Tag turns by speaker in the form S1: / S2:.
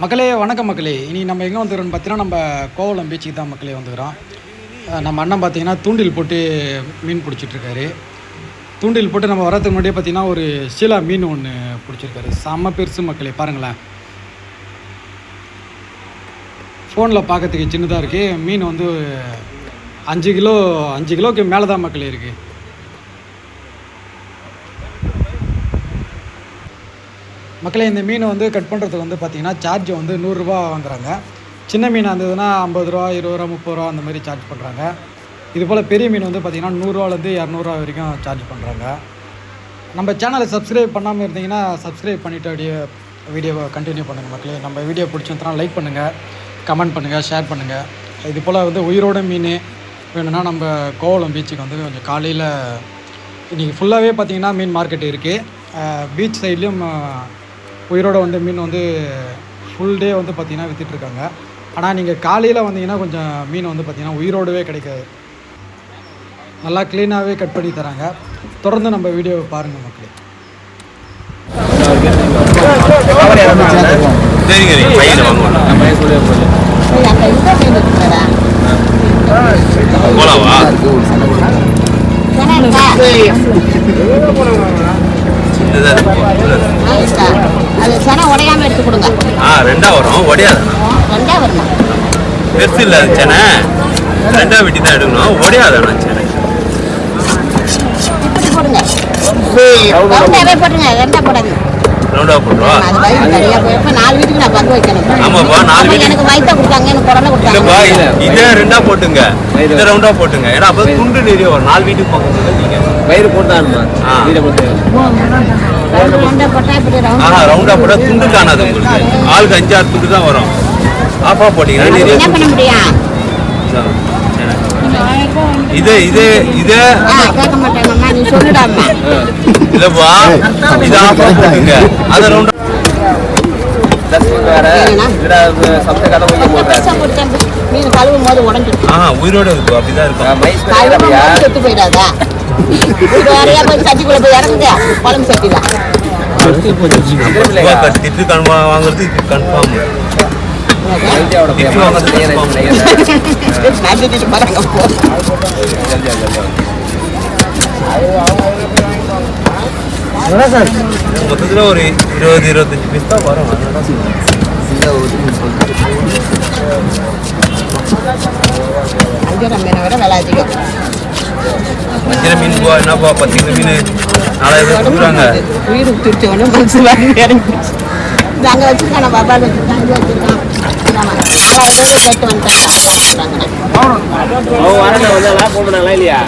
S1: மக்களே வணக்கம் மக்களே. இனி நம்ம எங்கே வந்துக்கிறோன்னு பார்த்தீங்கன்னா நம்ம கோவளம் பீச்சுக்கு தான் மக்களே வந்துக்கிறோம். நம்ம அண்ணன் பார்த்தீங்கன்னா தூண்டில் போட்டு மீன் பிடிச்சிட்ருக்காரு. தூண்டில் போட்டு நம்ம வரதுக்கு முன்னாடியே பார்த்தீங்கன்னா ஒரு சீலா மீன் ஒன்று பிடிச்சிருக்காரு. செம்ம பெருசு மக்களே, பாருங்களேன். ஃபோனில் பார்க்கறதுக்கு சின்னதாக இருக்குது. மீன் வந்து 5 கிலோவுக்கு மேலே தான் மக்களே இருக்குது. மக்களே, இந்த மீனை வந்து கட் பண்ணுறதுக்கு வந்து பார்த்திங்கன்னா சார்ஜ் வந்து 100 ரூபா வாங்குறாங்க. சின்ன மீனாக இருந்ததுன்னா 50 ரூபா, 20 ரூபா, 30 ரூபா அந்த மாதிரி சார்ஜ் பண்ணுறாங்க. இதுபோல் பெரிய மீன் வந்து பார்த்திங்கன்னா 100 ரூபாலேருந்து 200 ரூபா வரைக்கும் சார்ஜ் பண்ணுறாங்க. நம்ம சேனலை சப்ஸ்கிரைப் பண்ணாமல் இருந்தீங்கன்னா சப்ஸ்கிரைப் பண்ணிவிட்டு அப்படியே வீடியோவை கண்டினியூ பண்ணுங்கள் மக்களே. நம்ம வீடியோ பிடிச்சிருந்தா லைக் பண்ணுங்கள், கமெண்ட் பண்ணுங்கள், ஷேர் பண்ணுங்கள். இது போல் வந்து உயிரோட மீன் வேணும்னா நம்ம கோவளம் பீச்சுக்கு வந்து கொஞ்சம் காலையில் இன்றைக்கி ஃபுல்லாகவே பார்த்திங்கன்னா மீன் மார்க்கெட் இருக்குது. பீச் சைட்லேயும் உயிரோட வந்து மீன் வந்து ஃபுல் டே வந்து பார்த்திங்கன்னா விற்றுட்ருக்காங்க. ஆனால் நீங்கள் காலையில் வந்தீங்கன்னா கொஞ்சம் மீன் வந்து பார்த்திங்கன்னா உயிரோடவே கிடைக்காது. நல்லா க்ளீனாகவே கட் பண்ணி தராங்க. தொடர்ந்து நம்ம வீடியோவை பாருங்கள் மக்களே.
S2: அது சன உடையாம எடுத்து கொடுங்க.
S3: ரெண்டா வரும், உடையாது.
S2: ரெண்டா வரணும்.
S3: பெருசு இல்லை அது சென்னை. ரெண்டா வெட்டி தான் எடுக்கணும், உடையாதாண்ணா சென்னை.
S2: இப்படி போடுங்க. ரவுண்டாவே போட்டுங்க, ரெண்டா போடாது.
S3: ரவுண்டா போட்டுருவா.
S2: அது வயிறு சரியா போய் 4 வீட்டுக்கு நான் பங்கு வைக்கணும்.
S3: ஆமாப்பா, 4 வீட்டுக்கு
S2: எனக்கு வயிற்ற கொடுத்தாங்க, எனக்கு குடலை கொடுத்தாங்க.
S3: இதே ரெண்டா போட்டுங்க, இதை ரவுண்டா போட்டுங்க. ஏன்னா அப்போ துண்டு நிறைய வரும். 4 வீட்டுக்கு பக்கம் நீங்க
S4: வயிறு போட்டாருமா வீட போட்டு
S3: ரவுண்டா போட்டா துண்டு காணாது உங்களுக்கு. ஆளுக்கு 5-6 துண்டு தான் வரும். ஆஃபா போட்டீங்கன்னா நிறைய
S2: என்ன பண்ண முடியும்.
S3: இதே
S2: கேட்க மாட்டாங்கம்மா, நீ சொல்லுடாமா.
S3: இல்லப்பா, இது ஆஃபா போட்டுங்க. அதை ரவுண்டா
S2: மீன் கழுவும் போது உடஞ்சிருக்கு.
S3: உயிரோட இருக்கும். அப்படிதான் இருக்கும்.
S2: செத்து போயிடாதா? வேறையா போய் சட்டிக்குள்ள போய் இறங்குது. குழம்பு சட்டிதான்
S3: திட்டு கன்ஃபார்ம் வாங்குறது. கன்ஃபார்ம் மொத்தத்தில் ஒரு 20-25 பீஸ் தான் வரும்.
S2: மீனை விட விலை அதிகம்.
S3: வஞ்சிர மீன் என்னப்பா 10 கிலோ மீன் 4000 கொடுக்குறாங்க.
S2: உயிர் விட்டுருச்சு ஒன்று மனசு வாங்கி இறங்கிடுச்சு. இது அங்கே வச்சுருக்கான பாபாவில் வச்சுருக்கான், இங்கே வச்சுருக்கான். கேட்டு வந்துட்டாங்க.
S4: அவங்க வரணும், வந்தாங்களா போனாங்களா இல்லையா?